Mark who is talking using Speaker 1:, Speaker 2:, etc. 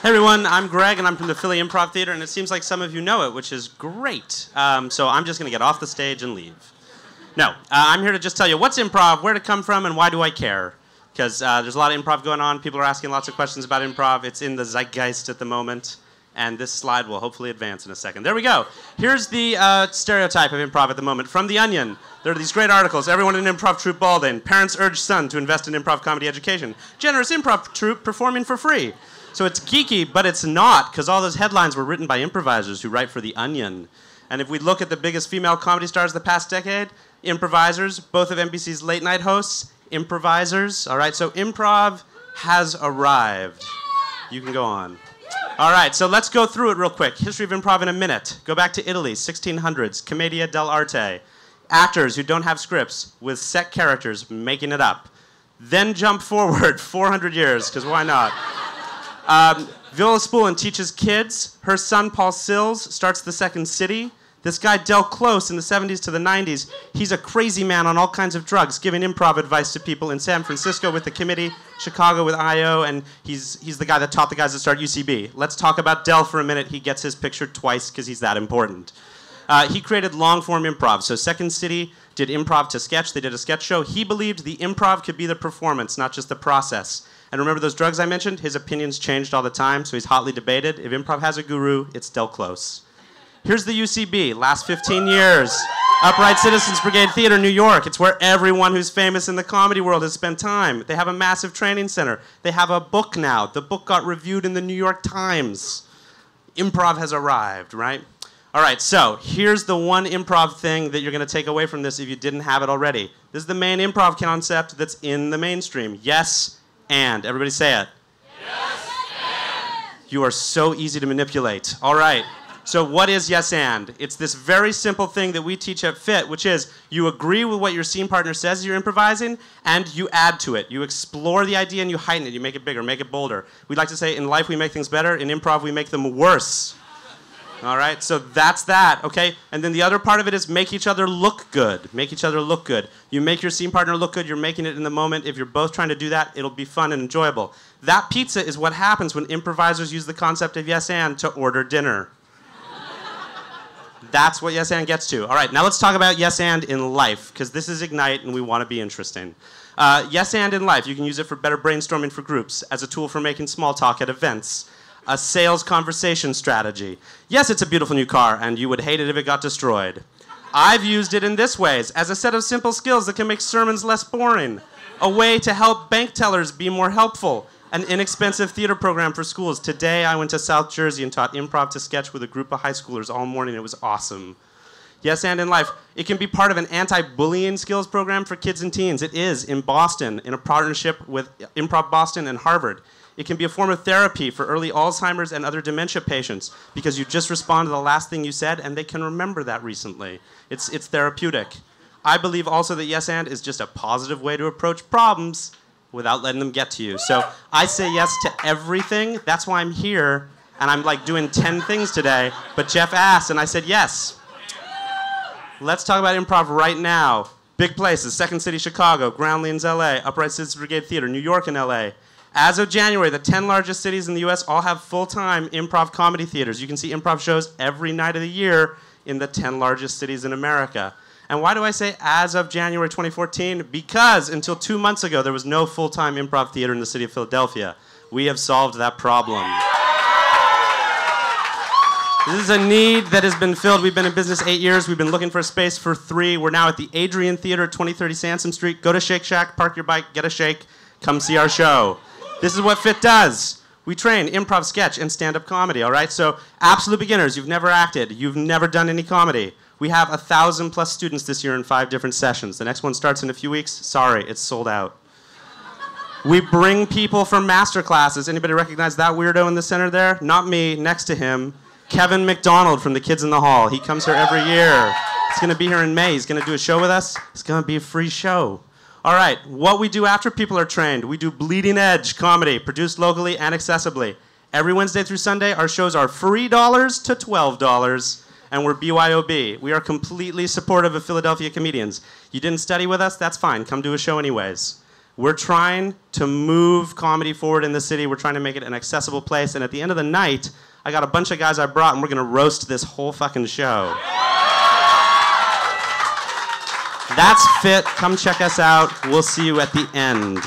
Speaker 1: Hey everyone, I'm Greg and I'm from the Philly Improv Theater, and it seems like some of you know it, which is great. So I'm just going to get off the stage and leave. No, I'm here to just tell you what's improv, where to come from, and why do I care. Because there's a lot of improv going on. People are asking lots of questions about improv. It's in the zeitgeist at the moment. And this slide will hopefully advance in a second. There we go. Here's the stereotype of improv at the moment. From The Onion, there are these great articles. Everyone in an improv troupe balding. Parents urge son to invest in improv comedy education. Generous improv troupe performing for free. So it's geeky, but it's not, because all those headlines were written by improvisers who write for The Onion. And if we look at the biggest female comedy stars of the past decade, improvisers, both of NBC's late night hosts, improvisers. All right, so improv has arrived. You can go on. All right, so let's go through it real quick. History of improv in a minute. Go back to Italy, 1600s, Commedia dell'arte. Actors who don't have scripts with set characters making it up. Then jump forward 400 years, because why not? Viola Spolin teaches kids. Her son, Paul Sills, starts the Second City. This guy, Del Close, in the 70s to the 90s, he's a crazy man on all kinds of drugs, giving improv advice to people in San Francisco with the Committee, Chicago with I.O., and he's the guy that taught the guys that start UCB. Let's talk about Del for a minute. He gets his picture twice because he's that important. He created long-form improv. So Second City did improv to sketch. They did a sketch show. He believed the improv could be the performance, not just the process. And remember those drugs I mentioned? His opinions changed all the time, so he's hotly debated. If improv has a guru, it's Del Close. Here's the UCB, last 15 years. Upright Citizens Brigade Theater, New York. It's where everyone who's famous in the comedy world has spent time. They have a massive training center. They have a book now. The book got reviewed in the New York Times. Improv has arrived, right? All right, so here's the one improv thing that you're going to take away from this if you didn't have it already. This is the main improv concept that's in the mainstream. Yes, and. Everybody say it.
Speaker 2: Yes, and.
Speaker 1: You are so easy to manipulate. All right. So what is yes and? It's this very simple thing that we teach at FIT, which is you agree with what your scene partner says you're improvising, and you add to it. You explore the idea and you heighten it. You make it bigger, make it bolder. We like to say in life we make things better. In improv we make them worse. All right, so that's that, okay? And then the other part of it is make each other look good. Make each other look good. You make your scene partner look good, you're making it in the moment. If you're both trying to do that, it'll be fun and enjoyable. That pizza is what happens when improvisers use the concept of yes and to order dinner. That's what yes and gets to. All right, now let's talk about yes and in life, because this is Ignite and we want to be interesting. Yes and in life, you can use it for better brainstorming for groups, as a tool for making small talk at events. A sales conversation strategy. Yes, it's a beautiful new car, and you would hate it if it got destroyed. I've used it in this ways, as a set of simple skills that can make sermons less boring. A way to help bank tellers be more helpful. An inexpensive theater program for schools. Today, I went to South Jersey and taught improv to sketch with a group of high schoolers all morning. It was awesome. Yes, and in life, it can be part of an anti-bullying skills program for kids and teens. It is in Boston, in a partnership with Improv Boston and Harvard. It can be a form of therapy for early Alzheimer's and other dementia patients because you just respond to the last thing you said and they can remember that recently. It's therapeutic. I believe also that yes and is just a positive way to approach problems without letting them get to you. So I say yes to everything. That's why I'm here, and I'm like doing 10 things today. But Jeff asked, and I said yes. Let's talk about improv right now. Big places: Second City, Chicago; Groundlings, LA; Upright Citizens Brigade Theater, New York and LA. As of January, the 10 largest cities in the US all have full-time improv comedy theaters. You can see improv shows every night of the year in the 10 largest cities in America. And why do I say as of January 2014? Because until 2 months ago, there was no full-time improv theater in the city of Philadelphia. We have solved that problem. This is a need that has been filled. We've been in business 8 years. We've been looking for a space for 3. We're now at the Adrian Theater, 2030 Sansom Street. Go to Shake Shack, park your bike, get a shake, come see our show. This is what FIT does. We train improv, sketch, and stand-up comedy, all right? So absolute beginners, you've never acted, you've never done any comedy. We have 1,000+ students this year in 5 different sessions. The next one starts in a few weeks. Sorry, it's sold out. We bring people for master classes. Anybody recognize that weirdo in the center there? Not me, next to him. Kevin McDonald from the Kids in the Hall. He comes here every year. He's going to be here in May. He's going to do a show with us. It's going to be a free show. All right, what we do after people are trained, we do bleeding edge comedy, produced locally and accessibly. Every Wednesday through Sunday, our shows are $3 to $12, and we're BYOB. We are completely supportive of Philadelphia comedians. You didn't study with us? That's fine. Come do a show anyways. We're trying to move comedy forward in the city. We're trying to make it an accessible place. And at the end of the night, I got a bunch of guys I brought, and we're going to roast this whole fucking show. That's Fit. Come check us out. We'll see you at the end.